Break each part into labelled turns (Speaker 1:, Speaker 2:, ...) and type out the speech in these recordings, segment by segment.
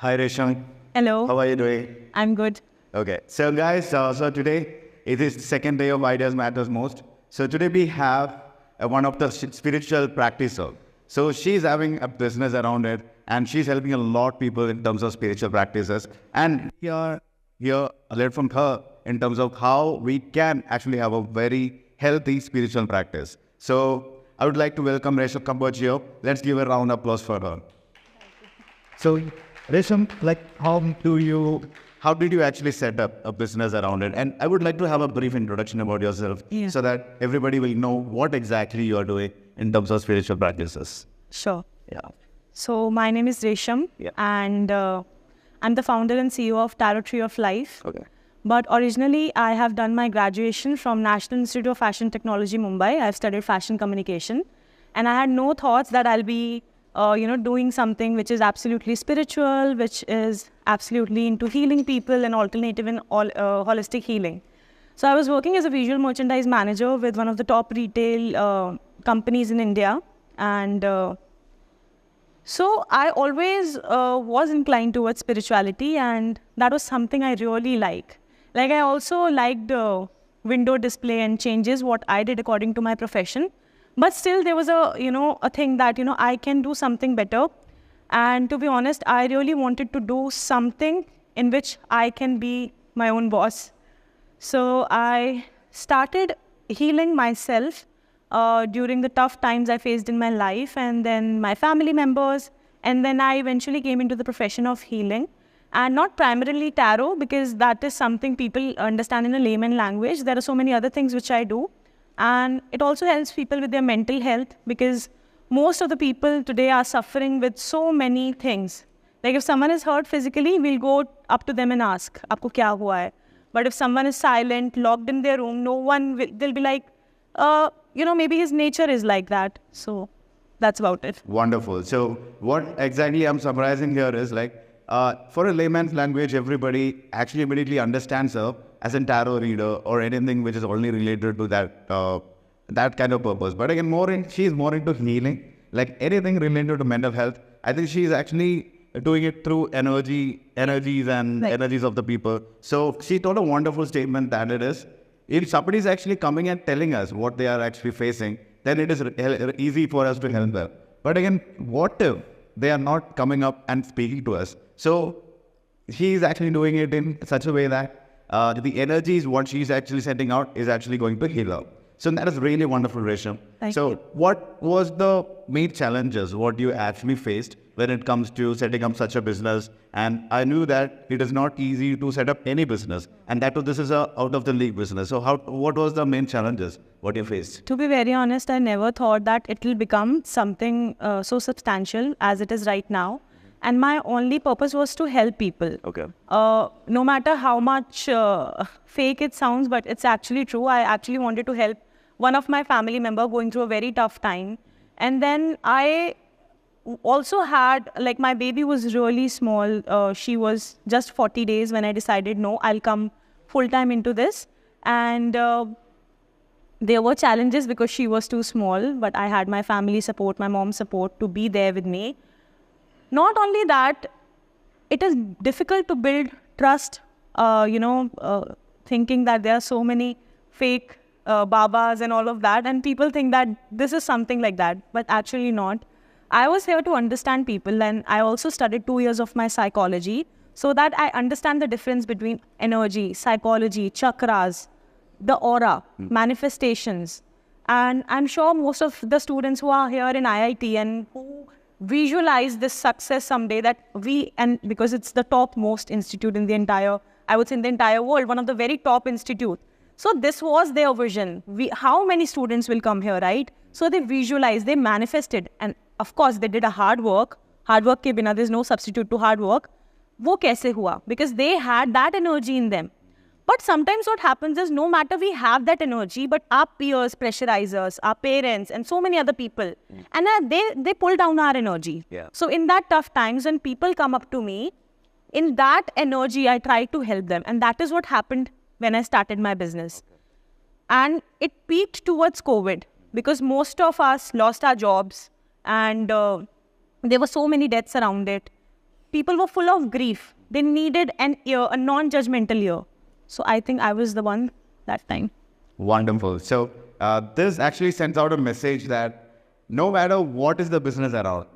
Speaker 1: Hi Resham.
Speaker 2: Hello.
Speaker 1: How are you doing?
Speaker 2: I'm good.
Speaker 1: Okay. So guys, so today it is the second day of Ideas Matters Most. So today we have one of the spiritual practicer. So she's having a business around it and she's helping a lot of people in terms of spiritual practices. And we are here a little from her in terms of how we can actually have a very healthy spiritual practice. So I would like to welcome Resham Kamboj here. Let's give a round of applause for her. So Resham, how did you actually set up a business around it? And I would like to have a brief introduction about yourself so that everybody will know what exactly you are doing in terms of spiritual practices.
Speaker 2: Sure.
Speaker 1: Yeah.
Speaker 2: So my name is Resham and I'm the founder and CEO of Tarot Tree of Life.
Speaker 1: Okay.
Speaker 2: But originally I have done my graduation from National Institute of Fashion Technology, Mumbai. I've studied fashion communication and I had no thoughts that I'll be doing something which is absolutely spiritual, which is absolutely into healing people and alternative and holistic healing. So I was working as a visual merchandise manager with one of the top retail companies in India. And so I always was inclined towards spirituality, and that was something I really like. Like I also liked window display and changes, what I did according to my profession. But still there was a thing that, I can do something better. And to be honest, I really wanted to do something in which I can be my own boss. So I started healing myself during the tough times I faced in my life, and then my family members. And then I eventually came into the profession of healing. And not primarily tarot, because that is something people understand in a layman language. There are so many other things which I do. And it also helps people with their mental health, because most of the people today are suffering with so many things. Like if someone is hurt physically, we'll go up to them and ask, "Aapko kya hua hai?" But if someone is silent, locked in their room, no one will, they'll be like, maybe his nature is like that. So that's about it.
Speaker 1: Wonderful. So what exactly I'm summarizing here is for a layman's language, everybody actually immediately understands her as a tarot reader or anything which is only related to that kind of purpose. But again, she's more into healing, like anything related to mental health. I think she's actually doing it through energies and energies of the people. So she told a wonderful statement that it is, if somebody is actually coming and telling us what they are actually facing, then it is easy for us to help them. But again, what if they are not coming up and speaking to us? So she's actually doing it in such a way that the energies, what she's actually sending out is actually going to heal her. So that is really wonderful, Resham.
Speaker 2: Thank you.
Speaker 1: What was the main challenges, what you actually faced when it comes to setting up such a business? And I knew that it is not easy to set up any business, and this is a out of the league business. So what was the main challenges, what you faced?
Speaker 2: To be very honest, I never thought that it will become something so substantial as it is right now. And my only purpose was to help people.
Speaker 1: Okay.
Speaker 2: No matter how much fake it sounds, but it's actually true. I actually wanted to help one of my family member going through a very tough time. And then I also had, my baby was really small. She was just 40 days when I decided, no, I'll come full-time into this. And there were challenges because she was too small, but I had my family support, my mom's support to be there with me. Not only that, it is difficult to build trust, thinking that there are so many fake babas and all of that, and people think that this is something like that, but actually not. I was here to understand people, and I also studied 2 years of my psychology so that I understand the difference between energy, psychology, chakras, the aura, manifestations. And I'm sure most of the students who are here in IIT and who visualize this success someday, that because it's the topmost institute in the entire, I would say in the entire world, one of the very top institute. So this was their vision. How many students will come here, right? So they visualized, they manifested, and of course they did a hard work. Hard work ke bina, there's no substitute to hard work. Wo kaise hua? Because they had that energy in them. But sometimes what happens is, no matter we have that energy, but our peers pressurize us, our parents, and so many other people, and they pull down our energy.
Speaker 1: Yeah.
Speaker 2: So in that tough times, when people come up to me, in that energy, I try to help them. And that is what happened when I started my business. And it peaked towards COVID, because most of us lost our jobs, and there were so many deaths around it. people were full of grief. They needed an ear, a non-judgmental ear. So I think I was the one that time.
Speaker 1: Wonderful. So this actually sends out a message that no matter what is the business around,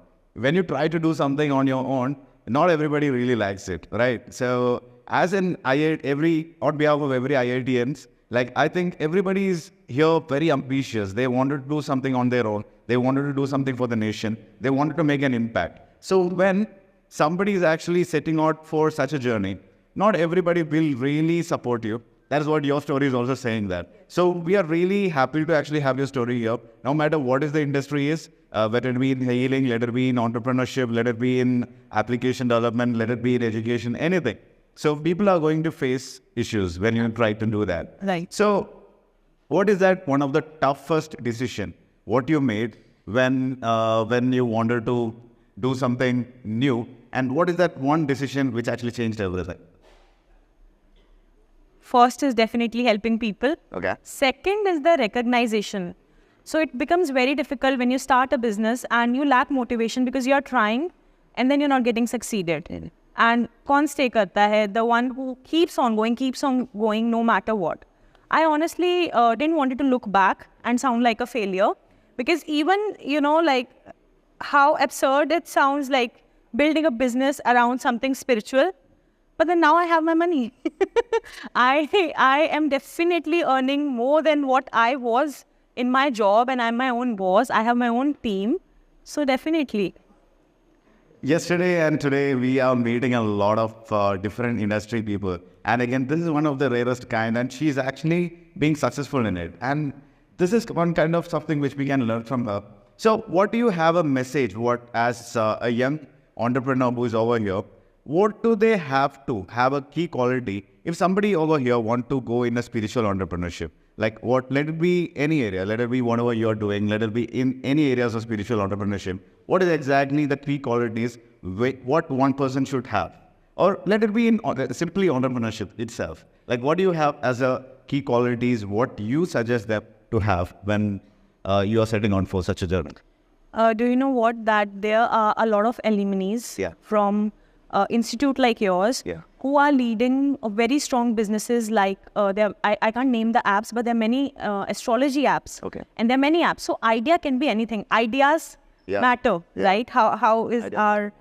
Speaker 1: when you try to do something on your own, not everybody really likes it, right? So as an IIT, on behalf of every IITians, like I think everybody is here very ambitious. They wanted to do something on their own. They wanted to do something for the nation. They wanted to make an impact. So when somebody is actually setting out for such a journey, not everybody will really support you. That is what your story is also saying that. So we are really happy to actually have your story here. No matter what is the industry is, whether it be in healing, let it be in entrepreneurship, let it be in application development, let it be in education, anything. So people are going to face issues when you try to do that.
Speaker 2: Right.
Speaker 1: So what is that one of the toughest decision what you made when you wanted to do something new, and what is that one decision which actually changed everything?
Speaker 2: First is definitely helping people.
Speaker 1: Okay.
Speaker 2: Second is the recognition. So it becomes very difficult when you start a business and you lack motivation because you are trying and then you're not getting succeeded. And kaun stay karta hai? The one who keeps on going no matter what. I honestly didn't want it to look back and sound like a failure, because even, like how absurd it sounds, like building a business around something spiritual. But then now I have my money. I am definitely earning more than what I was in my job, and I'm my own boss. I have my own team. So definitely.
Speaker 1: Yesterday and today, we are meeting a lot of different industry people. And again, this is one of the rarest kind, and she's actually being successful in it. And this is one kind of something which we can learn from her. So what do you have a message, as a young entrepreneur who is over here, what do they have to have a key quality if somebody over here want to go in a spiritual entrepreneurship? Like let it be any area, let it be whatever you're doing, let it be in any areas of spiritual entrepreneurship. What is exactly the key qualities what one person should have? Or let it be in simply entrepreneurship itself. Like what do you have as a key qualities, what you suggest them to have when you are setting on for such a journey?
Speaker 2: Do you know what? That there are a lot of alumni from institute like yours who are leading very strong businesses, like I can't name the apps, but there are many astrology apps.
Speaker 1: Okay.
Speaker 2: And there are many apps. So idea can be anything. Ideas matter, right? How is our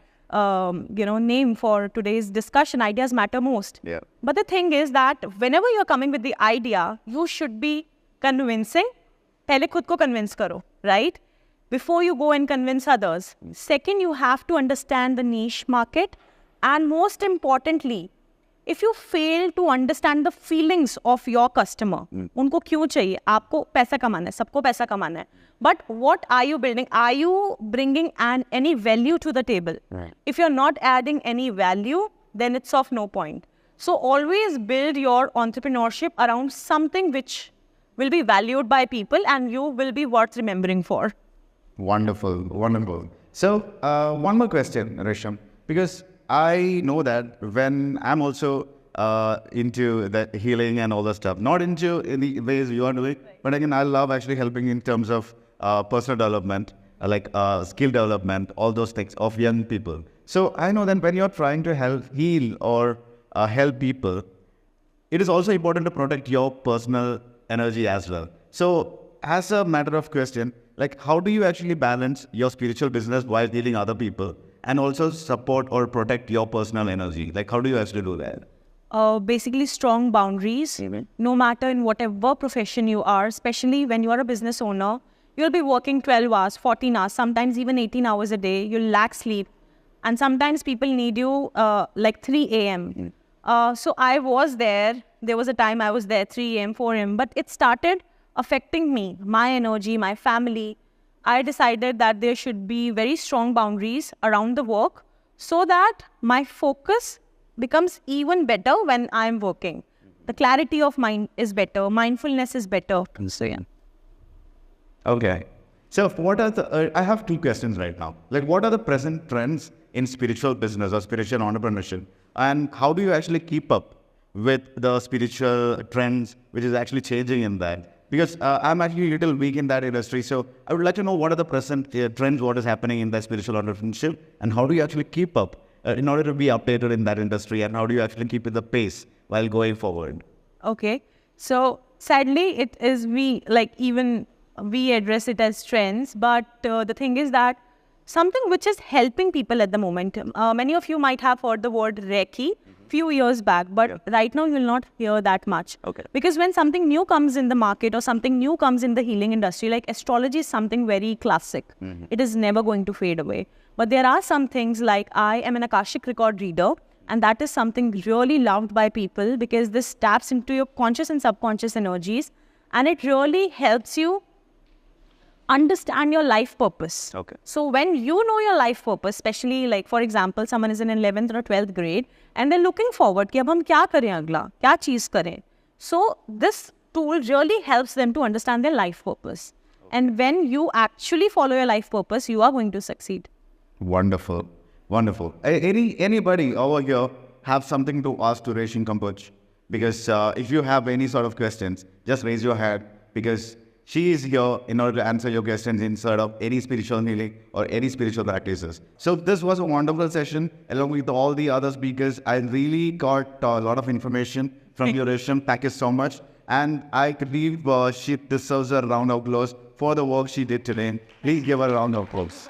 Speaker 2: name for today's discussion? Ideas matter most.
Speaker 1: Yeah.
Speaker 2: But the thing is that whenever you're coming with the idea, you should be convincing. Pehle khud ko convince karo, right? Before you go and convince others. Second, you have to understand the niche market. And most importantly, if you fail to understand the feelings of your customer, उनको क्यों चाहिए? आपको पैसा कमाना है, सबको पैसा कमाना है. But what are you building? Are you bringing any value to the table? Right. If you're not adding any value, then it's of no point. So always build your entrepreneurship around something which will be valued by people and you will be worth remembering for.
Speaker 1: Wonderful, wonderful. So one more question, Resham, because I know that when I'm also into the healing and all that stuff, not into in the ways you are doing, but again, I love actually helping in terms of personal development, like skill development, all those things of young people. So I know that when you're trying to heal or help people, it is also important to protect your personal energy as well. So as a matter of question, like how do you actually balance your spiritual business while healing other people and also support or protect your personal energy? Like how do you actually do that?
Speaker 2: Basically strong boundaries. No matter in whatever profession you are, especially when you are a business owner, you'll be working 12 hours, 14 hours, sometimes even 18 hours a day. You'll lack sleep. And sometimes people need you like 3 a.m. So I was there. There was a time I was there 3 a.m., 4 a.m. But it started affecting me, my energy, my family. I decided that there should be very strong boundaries around the work so that my focus becomes even better when I'm working. The clarity of mind is better. Mindfulness is better. So, yeah.
Speaker 1: Okay. So what are the, I have two questions right now. Like what are the present trends in spiritual business or spiritual entrepreneurship? And how do you actually keep up with the spiritual trends which is actually changing in that? Because I'm actually a little weak in that industry. So I would like to know what are the present trends, what is happening in the spiritual entrepreneurship, and how do you actually keep up in order to be updated in that industry, and how do you actually keep it the pace while going forward?
Speaker 2: Okay. So sadly, it is even we address it as trends, but the thing is that something which is helping people at the moment. Many of you might have heard the word Reiki few years back, but right now you will not hear that much.
Speaker 1: Okay.
Speaker 2: Because when something new comes in the market or something new comes in the healing industry, like astrology is something very classic. It is never going to fade away. But there are some things like I am an Akashic record reader, and that is something really loved by people because this taps into your conscious and subconscious energies, and it really helps you understand your life purpose.
Speaker 1: Okay.
Speaker 2: So when you know your life purpose, especially like for example, someone is in 11th or 12th grade and they're looking forward कि अब हम क्या करें अगला, क्या चीज़ करें. So this tool really helps them to understand their life purpose. And when you actually follow your life purpose, you are going to succeed.
Speaker 1: Wonderful. Wonderful. Anybody over here have something to ask to Resham Kamboj? Because if you have any sort of questions, just raise your hand, because she is here in order to answer your questions inside of any spiritual healing or any spiritual practices. So this was a wonderful session along with all the other speakers. I really got a lot of information from you, Resham. Thank you so much. And I believe she deserves a round of applause for the work she did today. Please give her a round of applause.